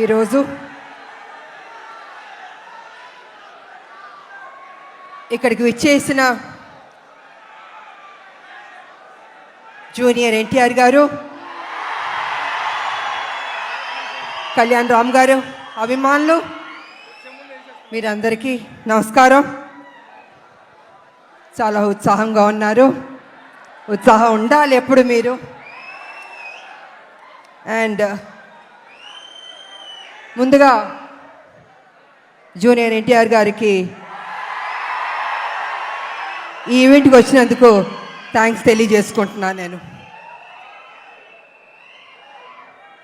ఈరోజు ఇక్కడికి విచ్చేసిన జూనియర్ ఎన్టీఆర్ గారు, కళ్యాణ్ రామ్ గారు, అభిమానులు, మీరందరికీ నమస్కారం. చాలా ఉత్సాహంగా ఉన్నారు. ఉత్సాహం ఉండాలి ఎప్పుడు మీరు. అండ్ ముందుగా జూనియర్ ఎన్టీఆర్ గారికి ఈ ఈవెంట్కి వచ్చినందుకు థ్యాంక్స్ తెలియజేసుకుంటున్నాను నేను.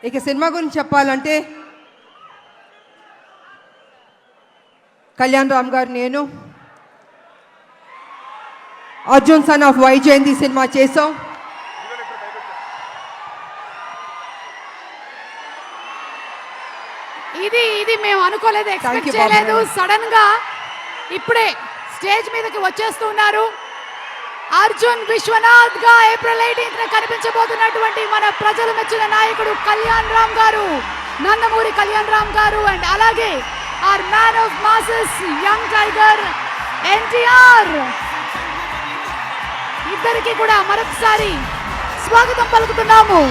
ఇక సినిమా గురించి చెప్పాలంటే కళ్యాణ్ రామ్ గారు, నేను Arjun son of Vyjayanthi cinema చేసాం. ఇది మేము అనుకోలేదు, ఎక్స్పెక్ట్ చేయలేదు. సడన్ గా ఇప్పుడే స్టేజ్ మీదకి వచ్చేస్తున్నారు. అర్జున్ విశ్వనాథ్ గా ఏప్రిల్ 18న కనిపించబోతున్నటువంటి మన ప్రజలు మెచ్చిన నాయకుడు కళ్యాణ్ రామ్ గారు, నందమూరి కళ్యాణ్ రామ్ గారు. అండ్ అలాగే our man of masses young tiger NTR, ఇద్దరికి కూడా మరొకసారి స్వాగతం పలుకుతున్నాము.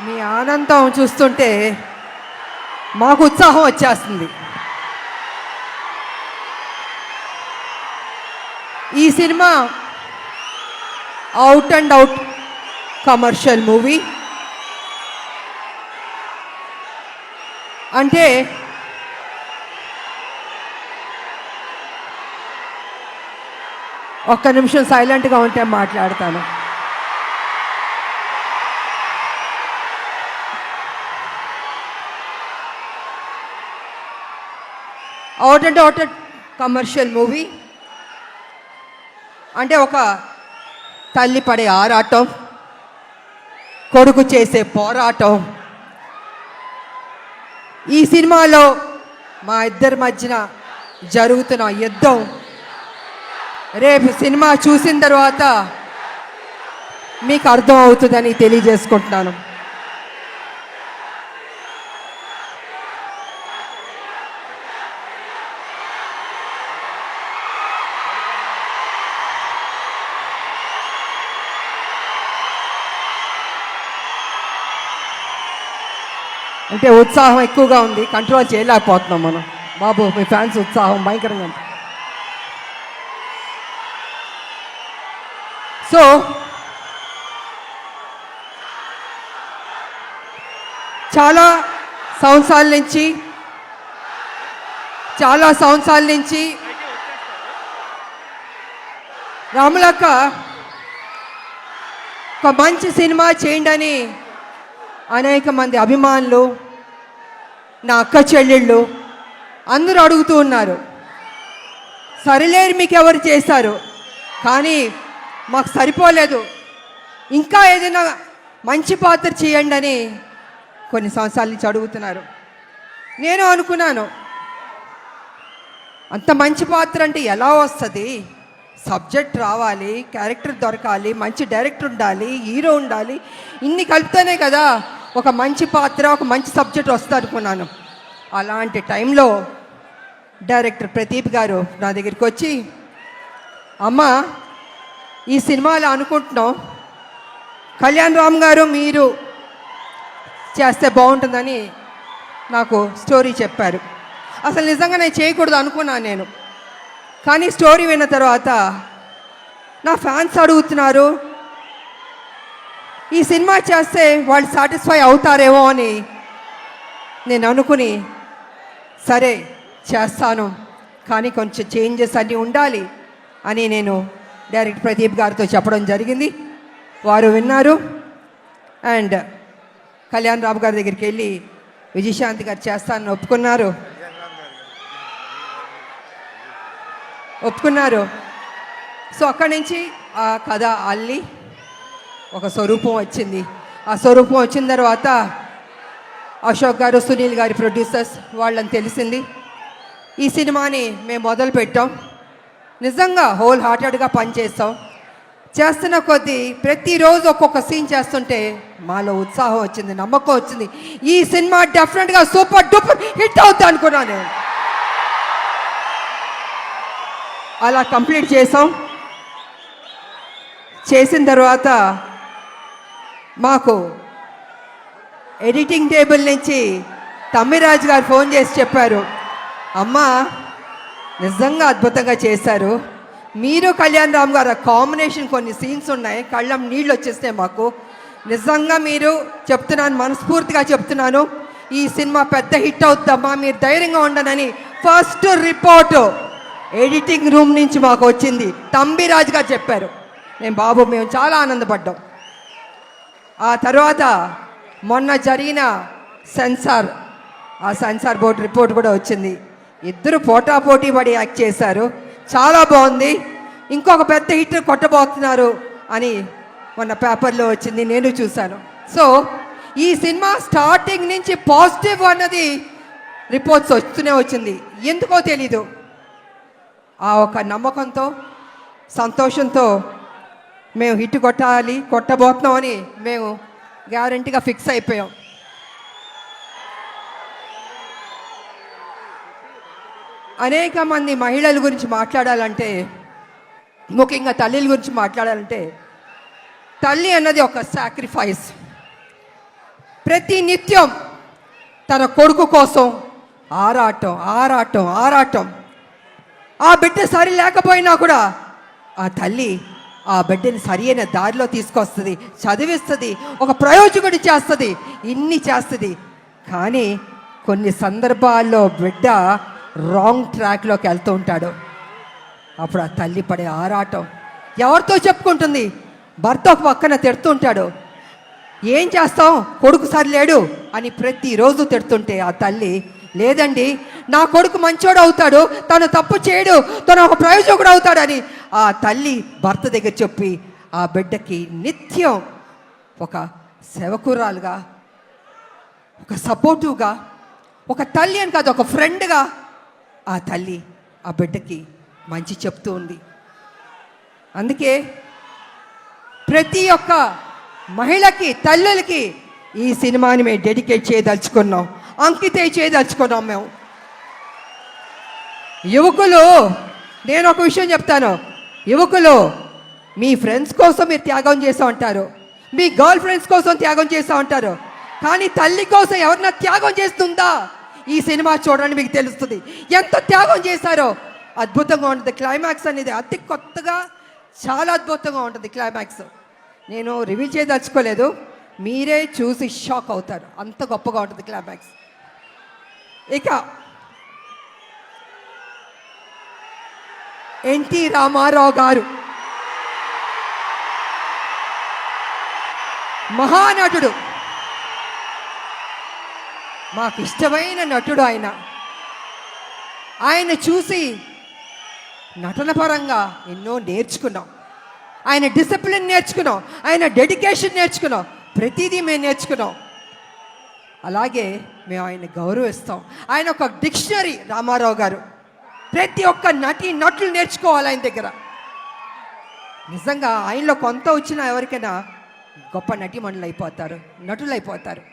మీ ఆనందం చూస్తుంటే మాకు ఉత్సాహం వచ్చేస్తుంది. ఈ cinema out and out commercial movie. అంటే ఒక్క నిమిషం సైలెంట్గా ఉంటే మాట్లాడతాను. Out and out commercial movie అంటే ఒక తల్లి పడే ఆరాటం, కొడుకు చేసే పోరాటం. ఈ సినిమాలో మా ఇద్దరి మధ్యన జరుగుతున్న యుద్ధం రేపు సినిమా చూసిన తర్వాత మీకు అర్థం అవుతుందని తెలియజేసుకుంటున్నాను. అంటే ఉత్సాహం ఎక్కువగా ఉంది, కంట్రోల్ చేయలేకపోతున్నాం మనం. బాబు, మీ ఫ్యాన్స్ ఉత్సాహం భయంకరంగా ఉంది. సో చాలా సంవత్సరాల నుంచి రాములక్క ఒక మంచి సినిమా చేయండి అని అనేక మంది అభిమానులు, నా అక్క చెల్లెళ్ళు అందరూ అడుగుతూ ఉన్నారు. సరిలేరు మీకు ఎవరు చేశారు, కానీ మాకు సరిపోలేదు, ఇంకా ఏదైనా మంచి పాత్ర చేయండి అని కొన్ని సంవత్సరాల నుంచి అడుగుతున్నారు. నేను అనుకున్నాను, అంత మంచి పాత్ర అంటే ఎలా వస్తుంది? సబ్జెక్ట్ రావాలి, క్యారెక్టర్ దొరకాలి, మంచి డైరెక్టర్ ఉండాలి, హీరో ఉండాలి, ఇన్ని కలిపితేనే కదా ఒక మంచి పాత్ర, ఒక మంచి సబ్జెక్ట్ వస్తుంది అనుకున్నాను. అలాంటి టైంలో డైరెక్టర్ ప్రదీప్ గారు నా దగ్గరికి వచ్చి, అమ్మ ఈ సినిమాలో అనుకుంటున్నాం, కళ్యాణ్ రామ్ గారు మీరు చేస్తే బాగుంటుందని నాకు స్టోరీ చెప్పారు. అసలు నిజంగా నేను చేయకూడదు అనుకున్నాను నేను. కానీ స్టోరీ విన్న తర్వాత నా ఫ్యాన్స్ అడుగుతున్నారు, ఈ సినిమా చేస్తే వాళ్ళు సాటిస్ఫై అవుతారేమో అని నేను అనుకుని, సరే చేస్తాను, కానీ కొంచెం చేంజెస్ అన్నీ ఉండాలి అని నేను డైరెక్టర్ ప్రదీప్ గారితో చెప్పడం జరిగింది. వారు విన్నారు. అండ్ కళ్యాణ్ రామ్ గారి దగ్గరికి వెళ్ళి విజయశాంతి గారు చేస్తానని ఒప్పుకున్నారు. సో అక్కడి నుంచి ఆ కథ అల్లి ఒక స్వరూపం వచ్చింది. ఆ స్వరూపం వచ్చిన తర్వాత అశోక్ గారు, సునీల్ గారి ప్రొడ్యూసర్స్ వాళ్ళని తెలిసింది. ఈ సినిమాని మేము మొదలు పెట్టాం. నిజంగా హోల్ హార్టెడ్గా పనిచేస్తాం. చేస్తున్న కొద్దీ ప్రతిరోజు ఒక్కొక్క సీన్ చేస్తుంటే మాలో ఉత్సాహం వచ్చింది, నమ్మకం వచ్చింది. ఈ సినిమా డెఫినెట్గా సూపర్ డూపర్ హిట్ అవుతుంది అనుకున్నాను నేను. అలా కంప్లీట్ చేసాం. చేసిన తర్వాత మాకు ఎడిటింగ్ టేబుల్ నుంచి తమ్మిరాజు గారు ఫోన్ చేసి చెప్పారు, అమ్మా నిజంగా అద్భుతంగా చేశారు, మీరు కళ్యాణ్ రామ్ గారు కాంబినేషన్ కొన్ని సీన్స్ ఉన్నాయి, కళ్ళం నీళ్ళు వచ్చేస్తాయి మాకు. నిజంగా మీరు చెప్తున్నాను, మనస్ఫూర్తిగా చెప్తున్నాను, ఈ సినిమా పెద్ద హిట్ అవుద్దమ్మా, మీరు ధైర్యంగా ఉండనని ఫస్ట్ రిపోర్టు ఎడిటింగ్ రూమ్ నుంచి మాకు వచ్చింది. తంబిరాజు గారు చెప్పారు. మేము చాలా ఆనందపడ్డాం. ఆ తర్వాత మొన్న జరిగిన సెన్సార్ బోర్డు రిపోర్ట్ కూడా వచ్చింది. ఇద్దరు పోటాపోటీ పడి యాక్ట్ చేశారు, చాలా బాగుంది, ఇంకొక పెద్ద హిట్ కొట్టబోతున్నారు అని మొన్న పేపర్లో వచ్చింది, నేను చూశాను. సో ఈ సినిమా స్టార్టింగ్ నుంచి పాజిటివ్ అన్నది రిపోర్ట్స్ వస్తూనే వచ్చింది. ఎందుకో తెలీదు, ఆ ఒక నమ్మకంతో సంతోషంతో మేము హిట్ కొట్టబోతున్నామని మేము గ్యారంటీగా ఫిక్స్ అయిపోయాం. అనేక మంది మహిళల గురించి మాట్లాడాలంటే, ముఖ్యంగా తల్లిల గురించి మాట్లాడాలంటే, తల్లి అన్నది ఒక సాక్రిఫైస్. ప్రతి నిత్యం తన కొడుకు కోసం ఆరాటం. ఆ బిడ్డ సరి లేకపోయినా కూడా ఆ తల్లి ఆ బిడ్డని సరి అయిన దారిలో తీసుకొస్తుంది, చదివిస్తుంది, ఒక ప్రయోజకుడి చేస్తుంది, ఇన్ని చేస్తుంది. కానీ కొన్ని సందర్భాల్లో బిడ్డ రాంగ్ ట్రాక్లోకి వెళ్తూ ఉంటాడు. అప్పుడు ఆ తల్లి పడే ఆరాటం ఎవరితో చెప్పుకుంటుంది? భర్త ఒక పక్కన తిడుతుంటాడు, ఏం చేస్తాం కొడుకు సరిలేడు అని ప్రతిరోజు తిడుతుంటే ఆ తల్లి, లేదండి నా కొడుకు మంచోడు అవుతాడు, తను తప్పు చేయడు, తను ఒక ప్రయోజకుడు అవుతాడని ఆ తల్లి భర్త దగ్గర చెప్పి ఆ బిడ్డకి నిత్యం ఒక సేవకురాలుగా, ఒక సపోర్టివ్గా, ఒక తల్లి అని కాదు ఒక ఫ్రెండ్గా ఆ తల్లి ఆ బిడ్డకి మంచి చెప్తూ ఉంది. అందుకే ప్రతి ఒక్క మహిళకి, తల్లులకి ఈ సినిమాని మేము డెడికేట్ చేయదలుచుకున్నాం, అంకితం చేయదలుచుకున్నాం మేము. యువకులు, నేను ఒక విషయం చెప్తాను, యువకులు మీ ఫ్రెండ్స్ కోసం మీరు త్యాగం చేస్తూ ఉంటారు, మీ గర్ల్ ఫ్రెండ్స్ కోసం త్యాగం చేస్తూ ఉంటారు, కానీ తల్లి కోసం ఎవరన్నా త్యాగం చేస్తుందా? ఈ సినిమా చూడండి, మీకు తెలుస్తుంది ఎంత త్యాగం చేశారో. అద్భుతంగా ఉంటుంది క్లైమాక్స్ అనేది, అతి కొత్తగా చాలా అద్భుతంగా ఉంటుంది క్లైమాక్స్. నేను రివీల్ చేయదలుచుకోలేదు, మీరే చూసి షాక్ అవుతారు, అంత గొప్పగా ఉంటుంది క్లైమాక్స్. ఇక ఎన్టీ రామారావు గారు మహానటుడు, మాకు ఇష్టమైన నటుడు ఆయన చూసి నటన పరంగా ఎన్నో నేర్చుకున్నాం. ఆయన డిసిప్లిన్ నేర్చుకున్నాం, ఆయన డెడికేషన్ నేర్చుకున్నాం, ప్రతిదీ మేము నేర్చుకున్నాం. అలాగే మేము ఆయన గౌరవిస్తాం. ఆయన ఒక డిక్షనరీ రామారావు గారు. ప్రతి ఒక్క నటులు నేర్చుకోవాలి ఆయన దగ్గర. నిజంగా ఆయనలో కొంత వచ్చినా ఎవరికైనా గొప్ప నటులు అయిపోతారు.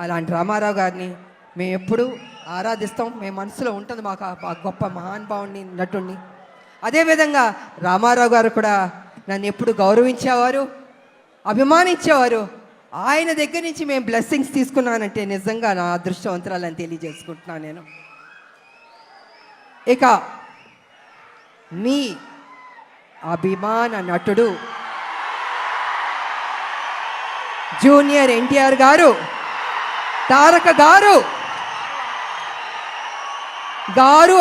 అలాంటి రామారావు గారిని మేము ఎప్పుడూ ఆరాధిస్తాం, మేము మనసులో ఉంటుంది మాకు ఆ గొప్ప మహానుభావుని, నటుడిని. అదేవిధంగా రామారావు గారు కూడా నన్ను ఎప్పుడు గౌరవించేవారు, అభిమానించేవారు. ఆయన దగ్గర నుంచి మేము బ్లెస్సింగ్స్ తీసుకున్నానంటే నిజంగా నా అదృష్టవంతురాలని తెలియజేసుకుంటున్నాను నేను. ఇక మీ అభిమాన నటుడు జూనియర్ ఎన్టీఆర్ గారు, తారక గారు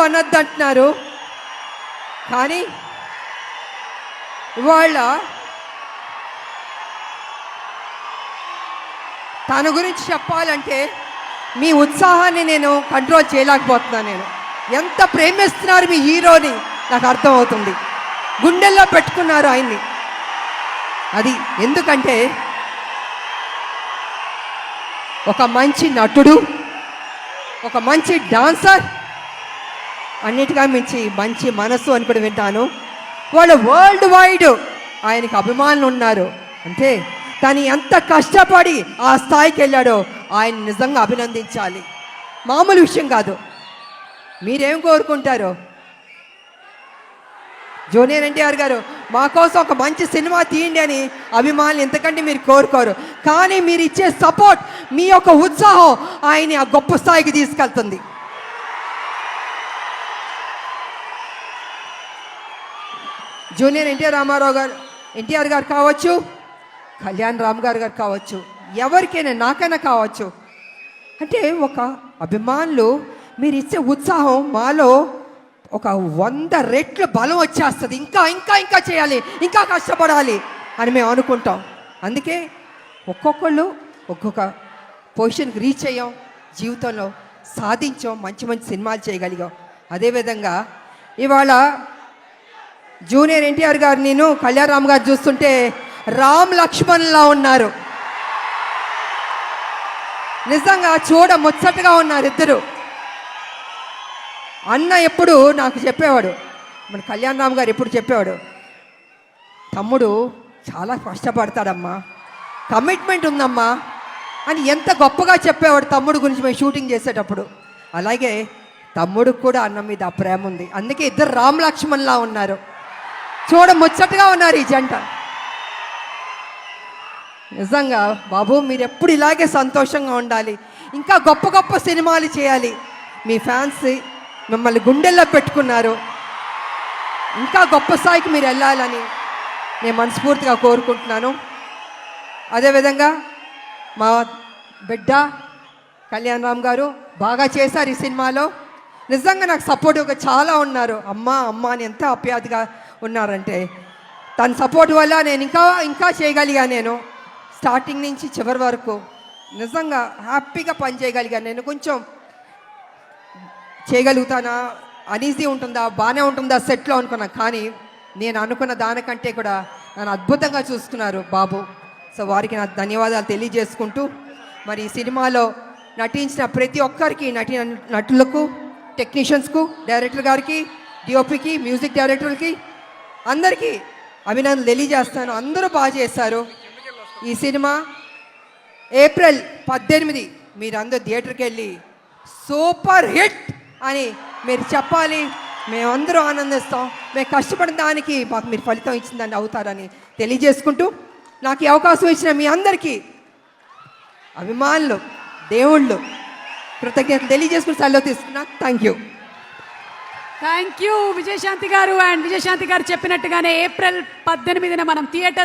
అనొద్దంటున్నారు, కానీ ఇవాళ తన గురించి చెప్పాలంటే మీ ఉత్సాహాన్ని నేను కంట్రోల్ చేయలేకపోతున్నాను. నేను ఎంత ప్రేమిస్తున్నారు మీ హీరోని నాకు అర్థమవుతుంది. గుండెల్లో పెట్టుకున్నారు ఆయన్ని. అది ఎందుకంటే ఒక మంచి నటుడు, ఒక మంచి డాన్సర్, అన్నిటిగా మించి మంచి మనసు అని కూడా వింటాను. వాళ్ళు వరల్డ్ వైడ్ ఆయనకి అభిమానులు ఉన్నారు. అంటే తను ఎంత కష్టపడి ఆ స్థాయికి వెళ్ళాడో ఆయన నిజంగా అభినందించాలి. మామూలు విషయం కాదు. మీరేం కోరుకుంటారో? జూనియర్ ఎన్టీఆర్ గారు మా కోసం ఒక మంచి సినిమా తీయండి అని అభిమానులు ఎంతకంటే మీరు కోరుకోరు. కానీ మీరు ఇచ్చే సపోర్ట్, మీ యొక్క ఉత్సాహం ఆయన్ని ఆ గొప్ప స్థాయికి తీసుకెళ్తుంది. జూనియర్ ఎన్టీఆర్ గారు కావచ్చు, కళ్యాణ్ రామ్ గారు కావచ్చు, ఎవరికైనా నాకైనా కావచ్చు. అంటే ఒక అభిమానులు మీరు ఇచ్చే ఉత్సాహం మాలో ఒక 100 రెట్లు బలం వచ్చేస్తుంది. ఇంకా ఇంకా ఇంకా చేయాలి, ఇంకా కష్టపడాలి అని మేము అనుకుంటాం. అందుకే ఒక్కొక్కళ్ళు ఒక్కొక్క పొజిషన్కి రీచ్ అయ్యాం, జీవితంలో సాధించాం, మంచి మంచి సినిమాలు చేయగలిగాం. అదేవిధంగా ఇవాళ జూనియర్ ఎన్టీఆర్ గారు, నేను కళ్యాణ్ రామ్ గారు చూస్తుంటే రామ్ లక్ష్మణ్లా ఉన్నారు. నిజంగా చూడ ముచ్చటగా ఉన్నారు ఇద్దరు. అన్న ఎప్పుడు నాకు చెప్పేవాడు, మన కళ్యాణ్ రామ్ గారు ఎప్పుడు చెప్పేవాడు, తమ్ముడు చాలా కష్టపడతాడమ్మా, కమిట్మెంట్ ఉందమ్మా అని ఎంత గొప్పగా చెప్పేవాడు తమ్ముడు గురించి మేము షూటింగ్ చేసేటప్పుడు. అలాగే తమ్ముడికి కూడా అన్న మీద ఆ ప్రేమ ఉంది. అందుకే ఇద్దరు రామ్ లక్ష్మణ్లా ఉన్నారు, చూడ ముచ్చటగా ఉన్నారు ఈ జంట. నిజంగా బాబు మీరు ఎప్పుడు ఇలాగే సంతోషంగా ఉండాలి, ఇంకా గొప్ప గొప్ప సినిమాలు చేయాలి. మీ ఫ్యాన్స్ మిమ్మల్ని గుండెల్లో పెట్టుకున్నారు. ఇంకా గొప్ప స్థాయికి మీరు వెళ్ళాలని నేను మనస్ఫూర్తిగా కోరుకుంటున్నాను. అదేవిధంగా మా బిడ్డ కళ్యాణ్ రామ్ గారు బాగా చేశారు ఈ సినిమాలో. నిజంగా నాకు సపోర్టివ్గా చాలా ఉన్నారు. అమ్మ అమ్మ అని ఎంత ఆప్యాయతగా ఉన్నారంటే, తన సపోర్ట్ వల్ల నేను ఇంకా ఇంకా చేయగలిగాను. నేను స్టార్టింగ్ నుంచి చివరి వరకు నిజంగా హ్యాపీగా పని చేయగలిగాను. నేను కొంచెం చేయగలుగుతానా, అనీజీ ఉంటుందా, బాగానే ఉంటుందా సెట్లో అనుకున్నా. కానీ నేను అనుకున్న దానికంటే కూడా నన్ను అద్భుతంగా చూసుకున్నారు బాబు. సో వారికి నా ధన్యవాదాలు తెలియజేసుకుంటూ, మరి ఈ సినిమాలో నటించిన ప్రతి ఒక్కరికి, నటులకు, టెక్నీషియన్స్కు, డైరెక్టర్ గారికి, డిఓపికి, మ్యూజిక్ డైరెక్టర్కి అందరికీ అభినందనలు తెలియజేస్తాను. అందరూ బాగా చేశారు. ఈ సినిమా ఏప్రిల్ 18 మీరందరూ థియేటర్కి వెళ్ళి సూపర్ హిట్ అని మీరు చెప్పాలి. మేమందరూ ఆనందిస్తాం. మేము కష్టపడిన దానికి మాకు మీరు ఫలితం ఇచ్చిందని అవుతారని తెలియజేసుకుంటూ, నాకు ఈ అవకాశం ఇచ్చిన మీ అందరికీ అభిమానులు, దేవుళ్ళు కృతజ్ఞతలు తెలియజేసుకుని సెలవు తీసుకున్నా. థ్యాంక్ యూ విజయశాంతి గారు. అండ్ విజయశాంతి గారు చెప్పినట్టుగానే ఏప్రిల్ 18న మనం థియేటర్